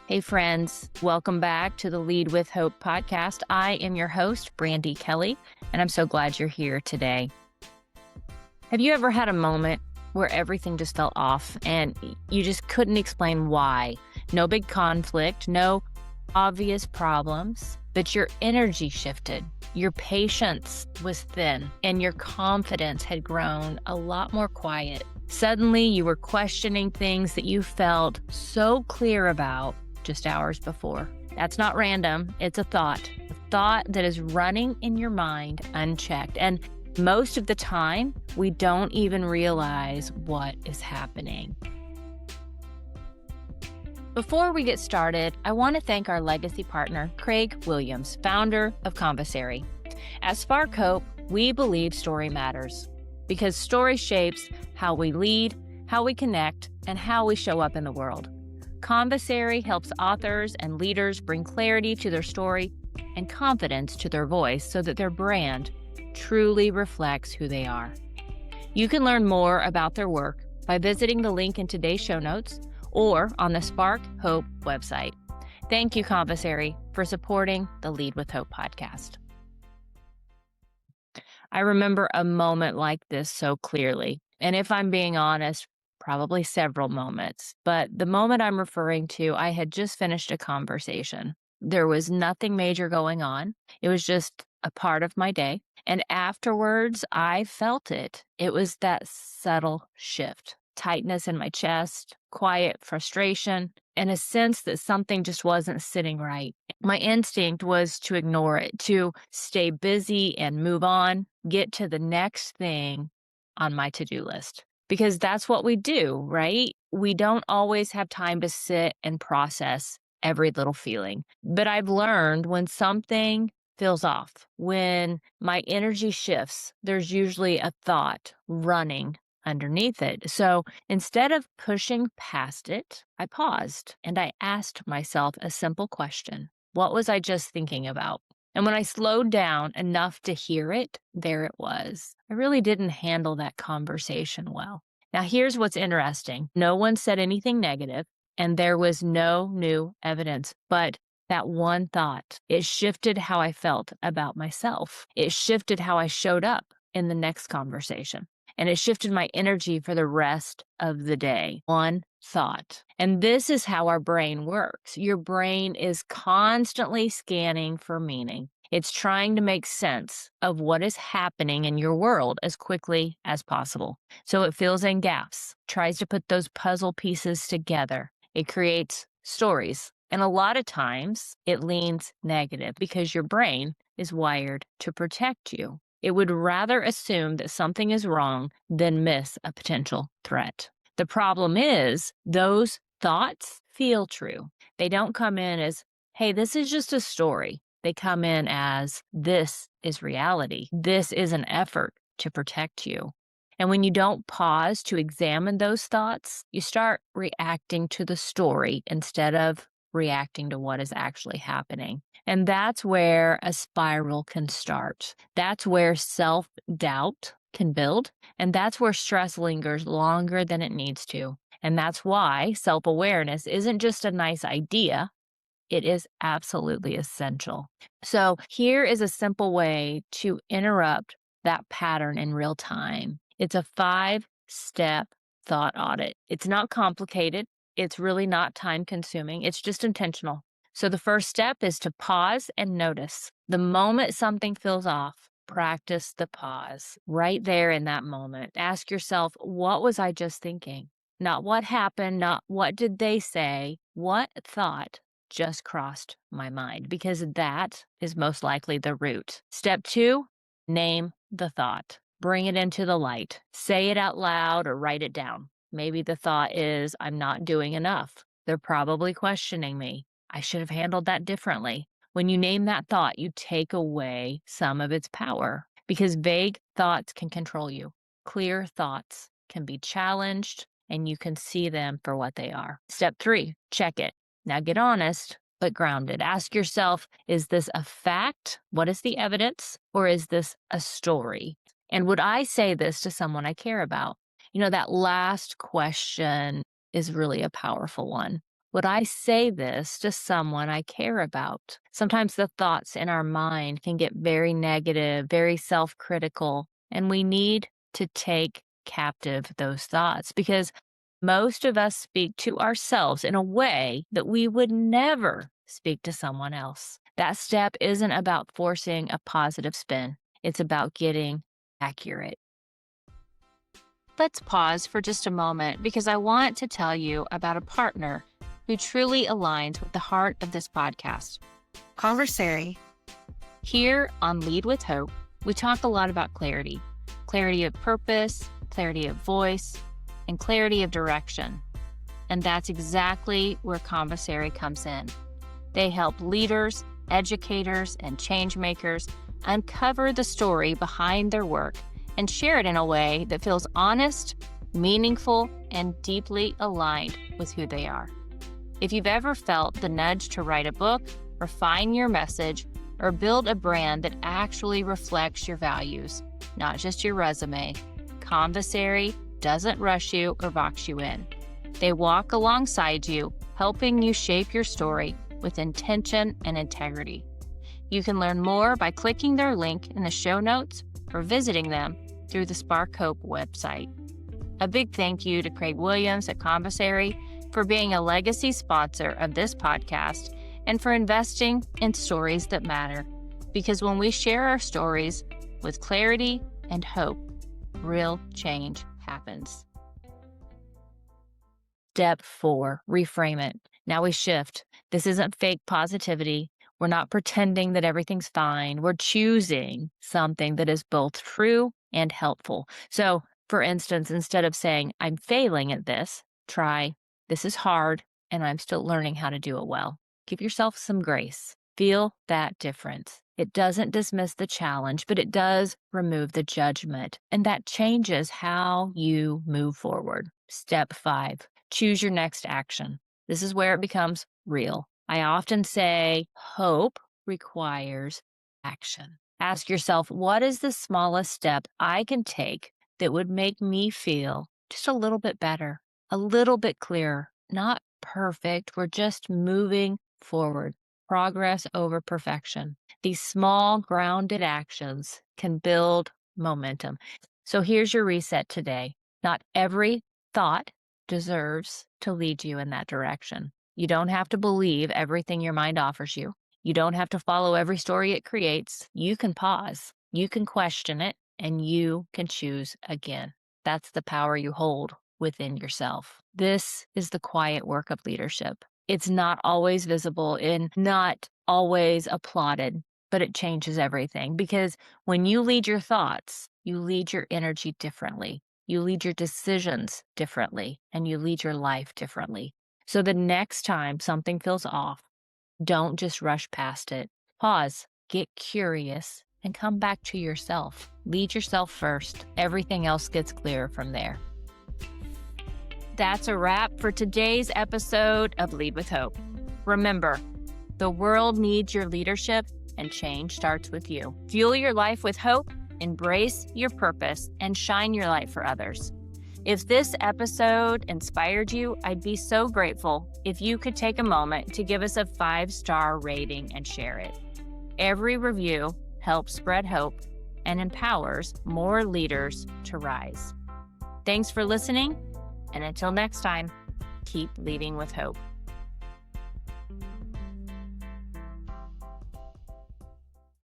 Hey friends, welcome back to the Lead with Hope podcast. I am your host, Brandi Kelly, and I'm so glad you're here today. Have you ever had a moment where everything just felt off and you just couldn't explain why? No big conflict, no obvious problems, but your energy shifted, your patience was thin, and your confidence had grown a lot more quiet. Suddenly, you were questioning things that you felt so clear about just hours before. That's not random. It's a thought that is running in your mind unchecked. And most of the time, we don't even realize what is happening. Before we get started, I want to thank our legacy partner, Craig Williams, founder of Conversary. At Spark Hope, we believe story matters because story shapes how we lead, how we connect, and how we show up in the world. Conversary helps authors and leaders bring clarity to their story and confidence to their voice so that their brand truly reflects who they are. You can learn more about their work by visiting the link in today's show notes or on the Spark Hope website. Thank you, Conversary, for supporting the Lead with Hope podcast. I remember a moment like this so clearly, and if I'm being honest, probably several moments, but the moment I'm referring to, I had just finished a conversation. There was nothing major going on. It was just a part of my day. And afterwards, I felt it. It was that subtle shift, tightness in my chest, quiet frustration, and a sense that something just wasn't sitting right. My instinct was to ignore it, to stay busy and move on, get to the next thing on my to-do list. Because that's what we do, right? We don't always have time to sit and process every little feeling. But I've learned when something feels off, when my energy shifts, there's usually a thought running underneath it. So instead of pushing past it, I paused and I asked myself a simple question. What was I just thinking about? And when I slowed down enough to hear it, there it was. I really didn't handle that conversation well. Now, here's what's interesting. No one said anything negative, and there was no new evidence, but that one thought, it shifted how I felt about myself. It shifted how I showed up in the next conversation, and it shifted my energy for the rest of the day. One thought. And this is how our brain works. Your brain is constantly scanning for meaning. It's trying to make sense of what is happening in your world as quickly as possible. So it fills in gaps, tries to put those puzzle pieces together. It creates stories. And a lot of times it leans negative because your brain is wired to protect you. It would rather assume that something is wrong than miss a potential threat. The problem is those thoughts feel true. They don't come in as, hey, this is just a story. They come in as, this is reality. This is an effort to protect you. And when you don't pause to examine those thoughts, you start reacting to the story instead of reacting to what is actually happening. And that's where a spiral can start. That's where self-doubt can build. And that's where stress lingers longer than it needs to. And that's why self-awareness isn't just a nice idea. It is absolutely essential. So here is a simple way to interrupt that pattern in real time. It's a 5-step thought audit. It's not complicated. It's really not time-consuming. It's just intentional. So the first step is to pause and notice. The moment something feels off, practice the pause right there in that moment. Ask yourself, what was I just thinking? Not what happened, not what did they say, what thought just crossed my mind? Because that is most likely the root. Step 2, name the thought. Bring it into the light. Say it out loud or write it down. Maybe the thought is, I'm not doing enough. They're probably questioning me. I should have handled that differently. When you name that thought, you take away some of its power because vague thoughts can control you. Clear thoughts can be challenged and you can see them for what they are. Step 3, check it. Now get honest, but grounded. Ask yourself, is this a fact? What is the evidence? Or is this a story? And would I say this to someone I care about? You know, that last question is really a powerful one. Would I say this to someone I care about? Sometimes the thoughts in our mind can get very negative, very self critical, and we need to take captive those thoughts because most of us speak to ourselves in a way that we would never speak to someone else. That step isn't about forcing a positive spin, it's about getting accurate. Let's pause for just a moment because I want to tell you about a partner who truly aligns with the heart of this podcast. Conversary. Here on Lead with Hope, we talk a lot about clarity of purpose, clarity of voice, and clarity of direction. And that's exactly where Conversary comes in. They help leaders, educators, and change makers uncover the story behind their work and share it in a way that feels honest, meaningful, and deeply aligned with who they are. If you've ever felt the nudge to write a book, refine your message, or build a brand that actually reflects your values, not just your resume, Conversary doesn't rush you or box you in. They walk alongside you, helping you shape your story with intention and integrity. You can learn more by clicking their link in the show notes or visiting them through the Spark Hope website. A big thank you to Craig Williams at Conversary for being a legacy sponsor of this podcast and for investing in stories that matter. Because when we share our stories with clarity and hope, real change happens. Step 4, reframe it. Now we shift. This isn't fake positivity. We're not pretending that everything's fine. We're choosing something that is both true and helpful. So, for instance, instead of saying, I'm failing at this, try, this is hard and I'm still learning how to do it well. Give yourself some grace. Feel that difference. It doesn't dismiss the challenge, but it does remove the judgment. And that changes how you move forward. Step 5, choose your next action. This is where it becomes real. I often say hope requires action. Ask yourself, what is the smallest step I can take that would make me feel just a little bit better, a little bit clearer? Not perfect. We're just moving forward. Progress over perfection. These small, grounded actions can build momentum. So here's your reset today. Not every thought deserves to lead you in that direction. You don't have to believe everything your mind offers you. You don't have to follow every story it creates. You can pause, you can question it, and you can choose again. That's the power you hold within yourself. This is the quiet work of leadership. It's not always visible and not always applauded, but it changes everything because when you lead your thoughts, you lead your energy differently. You lead your decisions differently, and you lead your life differently. So the next time something feels off, don't just rush past it. Pause, get curious, and come back to yourself. Lead yourself first. Everything else gets clearer from there. That's a wrap for today's episode of Lead with Hope. Remember, the world needs your leadership, and change starts with you. Fuel your life with hope, embrace your purpose, and shine your light for others. If this episode inspired you, I'd be so grateful if you could take a moment to give us a 5-star rating and share it. Every review helps spread hope and empowers more leaders to rise. Thanks for listening, and until next time, keep leading with hope.